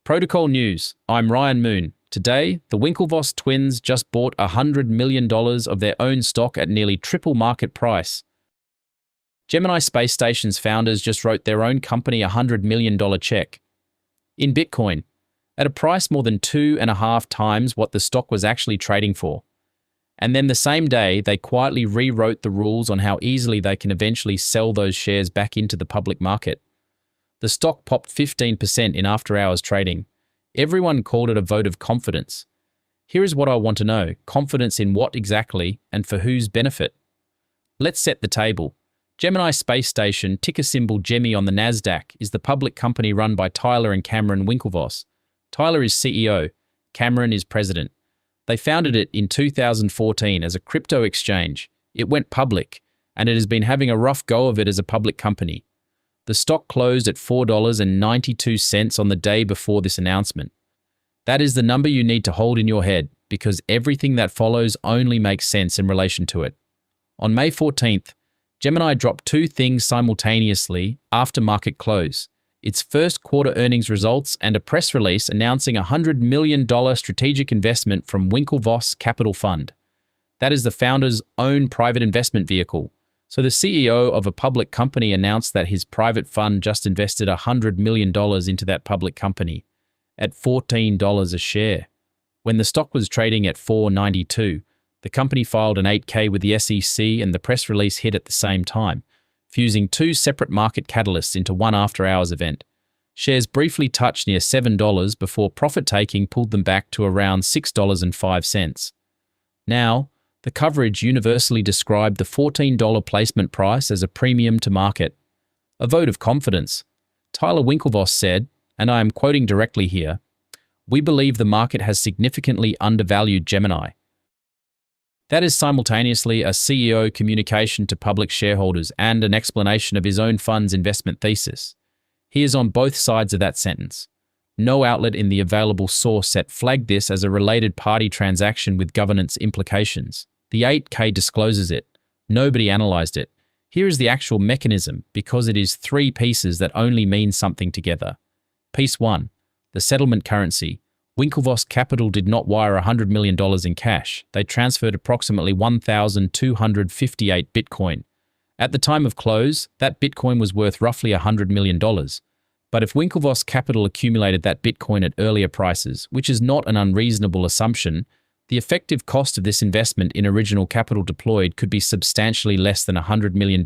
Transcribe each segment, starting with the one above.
Protocol News. I'm Ryan Moon. Today, the Winklevoss twins just bought $100 million of their own stock at nearly triple market price. Gemini space station's founders just wrote their own company a $100 million check in Bitcoin, at a price more than 2.5 times what the stock was actually trading for. And then the same day, they quietly rewrote the rules on how easily they can eventually sell those shares back into the public market. The stock popped 15% in after-hours trading. Everyone called it a vote of confidence. Here is what I want to know. Confidence in what exactly and for whose benefit? Let's set the table. Gemini Space Station, ticker symbol GEMI on the NASDAQ, is the public company run by Tyler and Cameron Winklevoss. Tyler is CEO. Cameron is president. They founded it in 2014 as a crypto exchange. It went public, and it has been having a rough go of it as a public company. The stock closed at $4.92 on the day before this announcement. That is the number you need to hold in your head, because everything that follows only makes sense in relation to it. On May 14th, Gemini dropped two things simultaneously after market close: its first quarter earnings results and a press release announcing a $100 million strategic investment from Winklevoss Capital Fund. That is the founder's own private investment vehicle. So the CEO of a public company announced that his private fund just invested $100 million into that public company at $14 a share. When the stock was trading at $4.92, the company filed an 8K with the SEC and the press release hit at the same time, fusing two separate market catalysts into one after-hours event. Shares briefly touched near $7 before profit-taking pulled them back to around $6.05. Now, the coverage universally described the $14 placement price as a premium to market. A vote of confidence. Tyler Winklevoss said, and I am quoting directly here, "We believe the market has significantly undervalued Gemini." That is simultaneously a CEO communication to public shareholders and an explanation of his own fund's investment thesis. He is on both sides of that sentence. No outlet in the available source set flagged this as a related party transaction with governance implications. The 8K discloses it. Nobody analyzed it. Here is the actual mechanism, because it is three pieces that only mean something together. Piece 1. The settlement currency. Winklevoss Capital did not wire $100 million in cash. They transferred approximately 1,258 Bitcoin. At the time of close, that Bitcoin was worth roughly $100 million. But if Winklevoss Capital accumulated that Bitcoin at earlier prices, which is not an unreasonable assumption, the effective cost of this investment in original capital deployed could be substantially less than $100 million.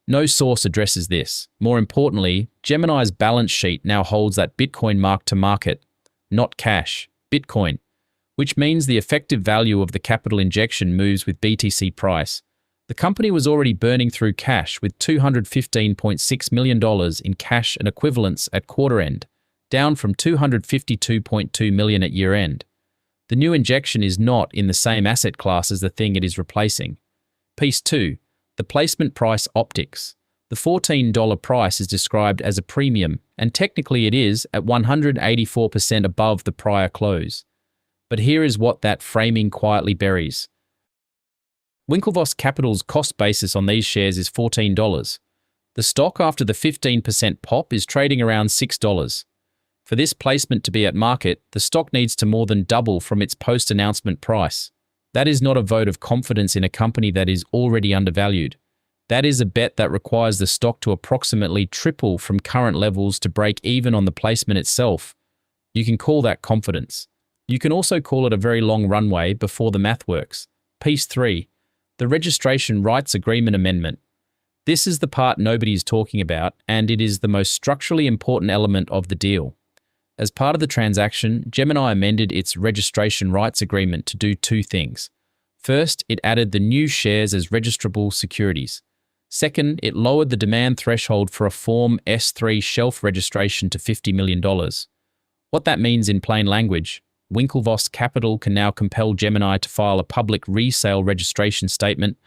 No source addresses this. More importantly, Gemini's balance sheet now holds that Bitcoin mark to market, not cash, Bitcoin, which means the effective value of the capital injection moves with BTC price. The company was already burning through cash with $215.6 million in cash and equivalents at quarter end, down from $252.2 million at year end. The new injection is not in the same asset class as the thing it is replacing. Piece 2. The placement price optics. The $14 price is described as a premium, and technically it is at 184% above the prior close. But here is what that framing quietly buries. Winklevoss Capital's cost basis on these shares is $14. The stock after the 15% pop is trading around $6. For this placement to be at market, the stock needs to more than double from its post-announcement price. That is not a vote of confidence in a company that is already undervalued. That is a bet that requires the stock to approximately triple from current levels to break even on the placement itself. You can call that confidence. You can also call it a very long runway before the math works. Piece 3. The Registration Rights Agreement Amendment. This is the part nobody is talking about, and it is the most structurally important element of the deal. As part of the transaction, Gemini amended its Registration Rights Agreement to do two things. First, it added the new shares as registrable securities. Second, it lowered the demand threshold for a Form S-3 shelf registration to $50 million. What that means in plain language, Winklevoss Capital can now compel Gemini to file a public resale registration statement,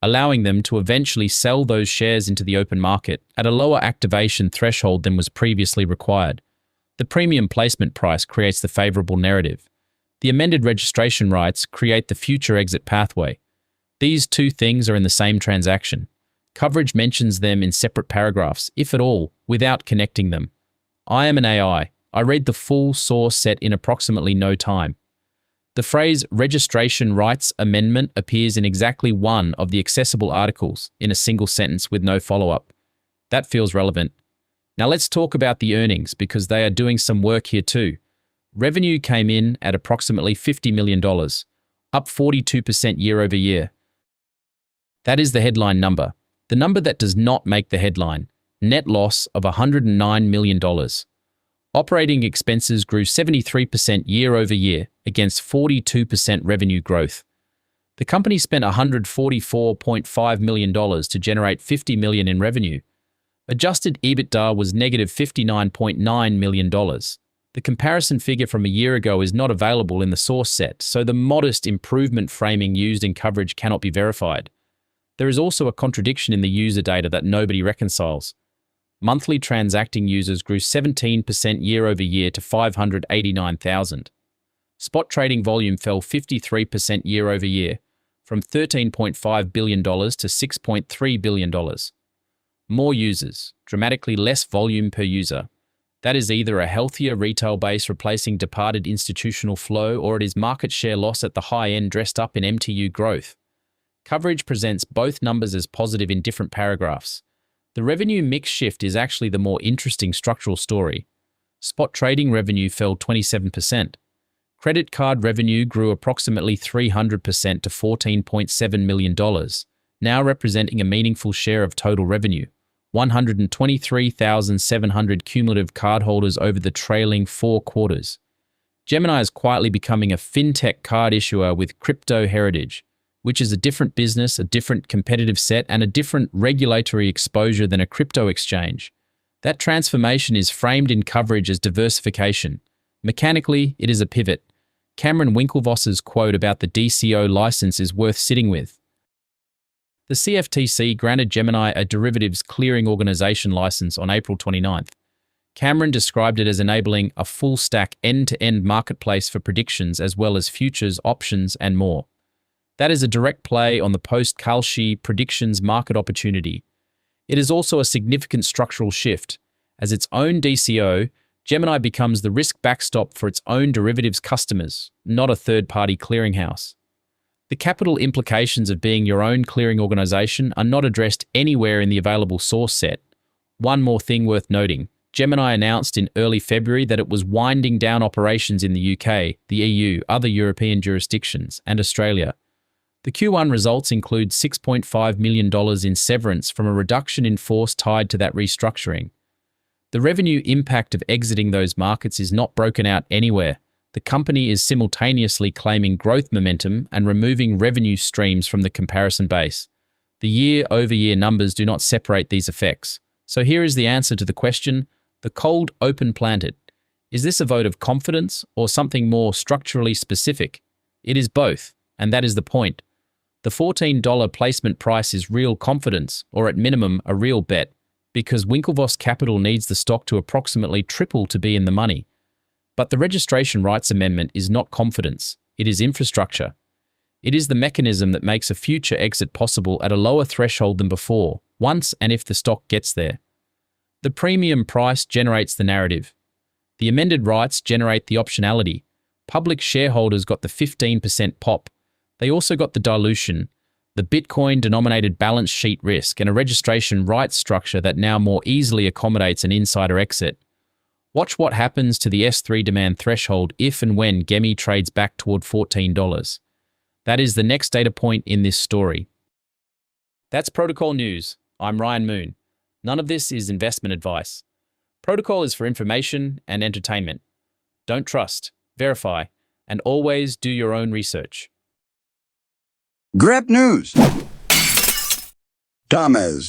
allowing them to eventually sell those shares into the open market at a lower activation threshold than was previously required. The premium placement price creates the favorable narrative. The amended registration rights create the future exit pathway. These two things are in the same transaction. Coverage mentions them in separate paragraphs, if at all, without connecting them. I am an AI. I read the full source set in approximately no time. The phrase registration rights amendment appears in exactly one of the accessible articles in a single sentence with no follow-up. That feels relevant. Now let's talk about the earnings because they are doing some work here too. Revenue came in at approximately $50 million, up 42% year over year. That is the headline number. The number that does not make the headline, net loss of $109 million. Operating expenses grew 73% year over year against 42% revenue growth. The company spent $144.5 million to generate $50 million in revenue. Adjusted EBITDA was negative $59.9 million. The comparison figure from a year ago is not available in the source set, so the modest improvement framing used in coverage cannot be verified. There is also a contradiction in the user data that nobody reconciles. Monthly transacting users grew 17% year over year to 589,000. Spot trading volume fell 53% year over year, from $13.5 billion to $6.3 billion. More users, dramatically less volume per user. That is either a healthier retail base replacing departed institutional flow, or it is market share loss at the high end dressed up in MTU growth. Coverage presents both numbers as positive in different paragraphs. The revenue mix shift is actually the more interesting structural story. Spot trading revenue fell 27%. Credit card revenue grew approximately 300% to $14.7 million, now representing a meaningful share of total revenue. 123,700 cumulative cardholders over the trailing 4 quarters. Gemini is quietly becoming a fintech card issuer with crypto heritage, which is a different business, a different competitive set, and a different regulatory exposure than a crypto exchange. That transformation is framed in coverage as diversification. Mechanically, it is a pivot. Cameron Winklevoss's quote about the DCO license is worth sitting with. The CFTC granted Gemini a derivatives clearing organization license on April 29th. Cameron described it as enabling a full-stack end-to-end marketplace for predictions as well as futures, options, and more. That is a direct play on the post-Kalshi predictions market opportunity. It is also a significant structural shift. As its own DCO, Gemini becomes the risk backstop for its own derivatives customers, not a third-party clearinghouse. The capital implications of being your own clearing organization are not addressed anywhere in the available source set. One more thing worth noting. Gemini announced in early February that it was winding down operations in the UK, the EU, other European jurisdictions, and Australia. The Q1 results include $6.5 million in severance from a reduction in force tied to that restructuring. The revenue impact of exiting those markets is not broken out anywhere. The company is simultaneously claiming growth momentum and removing revenue streams from the comparison base. The year-over-year numbers do not separate these effects. So here is the answer to the question, the cold open planted. Is this a vote of confidence or something more structurally specific? It is both, and that is the point. The $14 placement price is real confidence, or at minimum, a real bet, because Winklevoss Capital needs the stock to approximately triple to be in the money. But the registration rights amendment is not confidence, it is infrastructure. It is the mechanism that makes a future exit possible at a lower threshold than before, once and if the stock gets there. The premium price generates the narrative. The amended rights generate the optionality. Public shareholders got the 15% pop. They also got the dilution, the Bitcoin-denominated balance sheet risk, and a registration rights structure that now more easily accommodates an insider exit. Watch what happens to the S3 demand threshold if and when Gemini trades back toward $14. That is the next data point in this story. That's Protocol News. I'm Ryan Moon. None of this is investment advice. Protocol is for information and entertainment. Don't trust, verify, and always do your own research. Grab news. Thomas.